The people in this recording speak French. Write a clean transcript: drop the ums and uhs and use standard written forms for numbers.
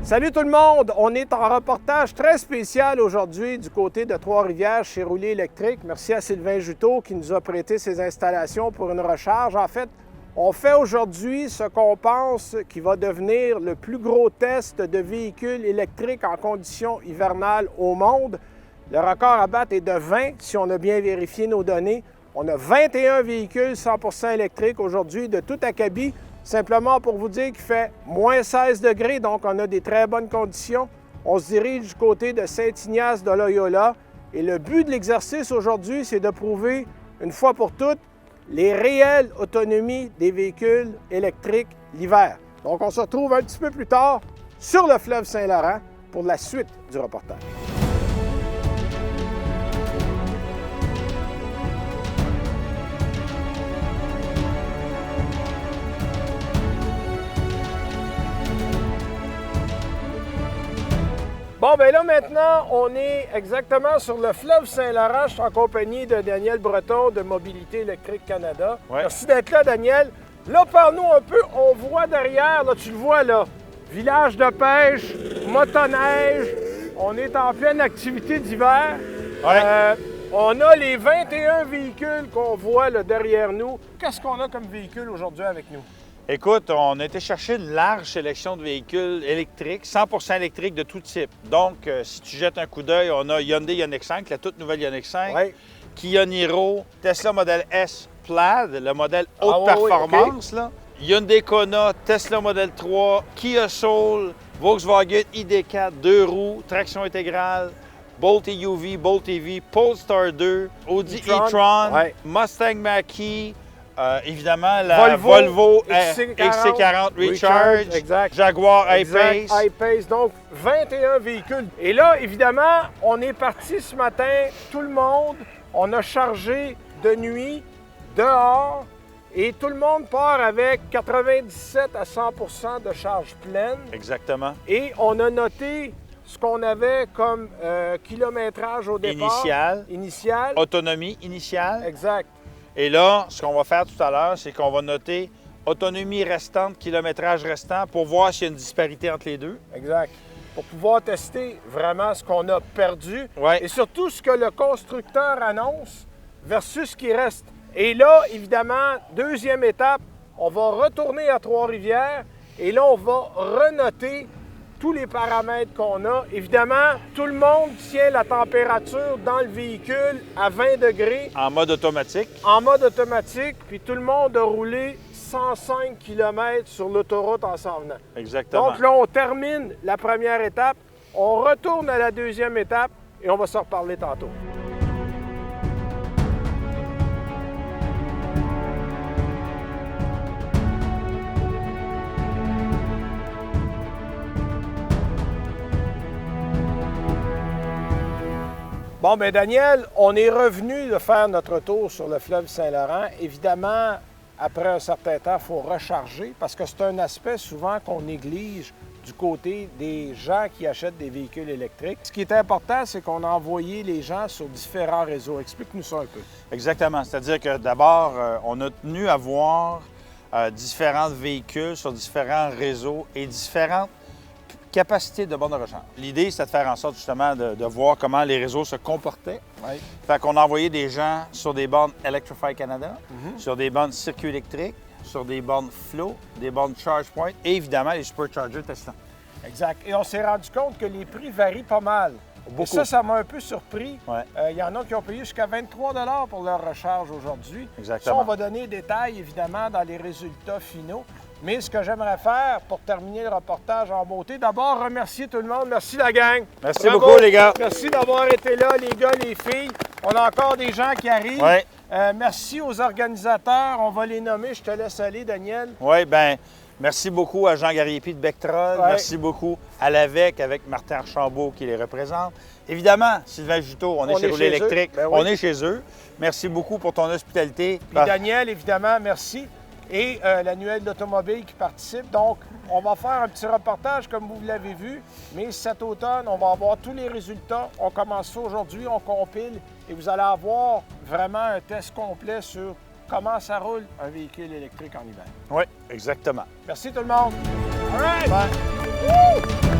Salut tout le monde! On est en reportage très spécial aujourd'hui du côté de Trois-Rivières chez Roulis Électrique. Merci à Sylvain Juteau qui nous a prêté ses installations pour une recharge. En fait, on fait aujourd'hui ce qu'on pense qui va devenir le plus gros test de véhicules électriques en conditions hivernales au monde. Le record à battre est de 20 si on a bien vérifié nos données. On a 21 véhicules 100% électriques aujourd'hui de tout acabit. Simplement pour vous dire qu'il fait moins 16 degrés, donc on a des très bonnes conditions. On se dirige du côté de Saint-Ignace de Loyola. Et le but de l'exercice aujourd'hui, c'est de prouver une fois pour toutes les réelles autonomies des véhicules électriques l'hiver. Donc on se retrouve un petit peu plus tard sur le fleuve Saint-Laurent pour la suite du reportage. Bon, bien là, maintenant, on est exactement sur le fleuve Saint-Laurent. Je suis en compagnie de Daniel Breton de Mobilité électrique Canada. Ouais. Merci d'être là, Daniel. Là, parle-nous un peu. On voit derrière, là, tu le vois, là, village de pêche, motoneige. On est en pleine activité d'hiver. Ouais. On a les 21 véhicules qu'on voit là, derrière nous. Qu'est-ce qu'on a comme véhicule aujourd'hui avec nous? Écoute, on a été chercher une large sélection de véhicules électriques, 100% électriques de tout type. Donc, si tu jettes un coup d'œil, on a Hyundai Ioniq 5, la toute nouvelle Ioniq 5, Ouais. Kia Niro, Tesla Model S Plaid, le modèle haute Ah, ouais, performance, là. Hyundai Kona, Tesla Model 3, Kia Soul, Volkswagen ID4, 2 roues, traction intégrale, Bolt EUV, Bolt EV, Polestar 2, Audi e-tron, e-tron, ouais. Mustang Mach-E, évidemment, la Volvo XC40 Recharge, exact. Jaguar Exact, I-Pace. I-Pace, donc 21 véhicules. Et là, évidemment, on est parti ce matin, tout le monde, on a chargé de nuit, dehors, et tout le monde part avec 97 à 100% de charge pleine. Exactement. Et on a noté ce qu'on avait comme kilométrage au départ. Initial. Autonomie initiale. Exact. Et là, ce qu'on va faire tout à l'heure, c'est qu'on va noter autonomie restante, kilométrage restant, pour voir s'il y a une disparité entre les deux. Exact. Pour pouvoir tester vraiment ce qu'on a perdu Ouais. et surtout ce que le constructeur annonce versus ce qui reste. Et là, évidemment, deuxième étape, on va retourner à Trois-Rivières et là, on va renoter tous les paramètres qu'on a. Évidemment, tout le monde tient la température dans le véhicule à 20 degrés. En mode automatique. En mode automatique, puis tout le monde a roulé 105 km sur l'autoroute en s'en venant. Exactement. Donc là, on termine la première étape, on retourne à la deuxième étape et on va se reparler tantôt. Bon, bien, Daniel, on est revenu de faire notre tour sur le fleuve Saint-Laurent. Évidemment, après un certain temps, il faut recharger parce que c'est un aspect souvent qu'on néglige du côté des gens qui achètent des véhicules électriques. Ce qui est important, c'est qu'on a envoyé les gens sur différents réseaux. Explique-nous ça un peu. Exactement. C'est-à-dire que d'abord, on a tenu à voir différents véhicules sur différents réseaux et différentes capacités de bornes de recharge. L'idée, c'est de faire en sorte justement de voir comment les réseaux se comportaient. Oui. Fait qu'on a envoyé des gens sur des bornes Electrify Canada, sur des bornes circuit électrique, sur des bornes Flow, des bornes ChargePoint et évidemment les superchargers Tesla. Exact. Et on s'est rendu compte que les prix varient pas mal. Beaucoup. Et ça m'a un peu surpris. Ouais. Il y en a qui ont payé jusqu'à 23 $ pour leur recharge aujourd'hui. Exactement. Ça, on va donner des détails, évidemment, dans les résultats finaux. Mais ce que j'aimerais faire pour terminer le reportage en beauté, d'abord remercier tout le monde. Merci la gang. Merci Bravo. beaucoup, les gars. Merci d'avoir été là, les gars, les filles. On a encore des gens qui arrivent. Ouais. Merci aux organisateurs. On va les nommer. Je te laisse aller, Daniel. Oui, bien, merci beaucoup à Jean Gariepi de Bectrol. Ouais. Merci beaucoup à l'AVEC avec Martin Archambault qui les représente. Évidemment, Sylvain Juteau, on est chez Roulis Électrique. Ben oui. On est chez eux. Merci beaucoup pour ton hospitalité. Puis Daniel, évidemment, merci. Et l'annuel d'automobile qui participe. Donc, on va faire un petit reportage comme vous l'avez vu. Mais cet automne, on va avoir tous les résultats. On commence ça aujourd'hui, on compile. Et vous allez avoir vraiment un test complet sur comment ça roule un véhicule électrique en hiver. Oui, exactement. Merci tout le monde. All right. Bye. Woo!